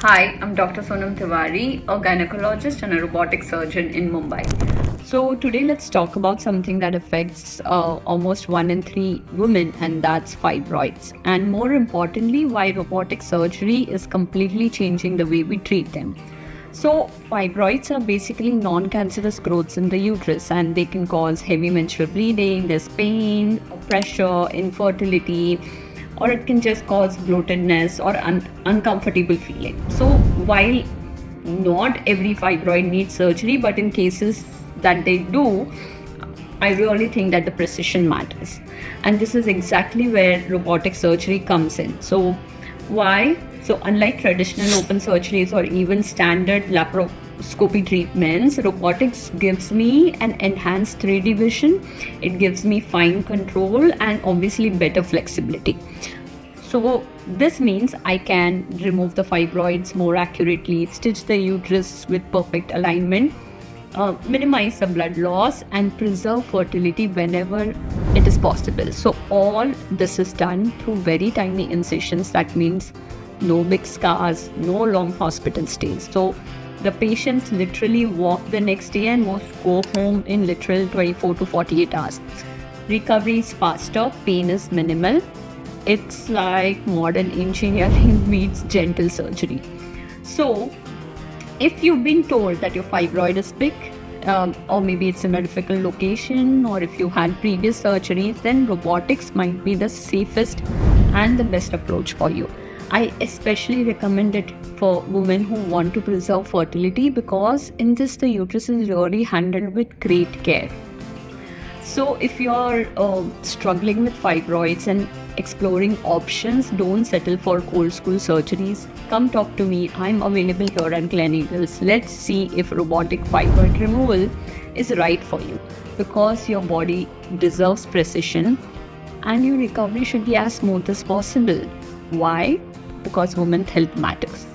Hi, I'm Dr. Sonam Tiwari, a gynecologist and a robotic surgeon in Mumbai. So, today let's talk about something that affects almost 1 in 3 women, and that's fibroids. And more importantly, why robotic surgery is completely changing the way we treat them. So, fibroids are basically non cancerous growths in the uterus, and they can cause heavy menstrual bleeding, there's pain, pressure, infertility, or it can just cause bloatedness or uncomfortable feeling. So, while not every fibroid needs surgery, but in cases that they do, I really think that the precision matters. And this is exactly where robotic surgery comes in. So, why? So, unlike traditional open surgeries or even standard laparoscopy treatments, robotics gives me an enhanced 3D vision, it gives me fine control, and obviously better flexibility. So, this means I can remove the fibroids more accurately, stitch the uterus with perfect alignment, minimize the blood loss, and preserve fertility whenever it is possible. So, all this is done through very tiny incisions. That means no big scars, no long hospital stays. So, the patients literally walk the next day and most go home in literal 24 to 48 hours. Recovery is faster, pain is minimal. It's like modern engineering meets gentle surgery. So, if you've been told that your fibroid is big, or maybe it's in a difficult location, or if you had previous surgeries, then robotics might be the safest and the best approach for you. I especially recommend it for women who want to preserve fertility, because in this the uterus is really handled with great care. So, if you're struggling with fibroids and exploring options, don't settle for old school surgeries. Come talk to me. I'm available here at Gleneagles. Let's see if robotic fibroid removal is right for you, because your body deserves precision and your recovery should be as smooth as possible. Why? Because women's health matters.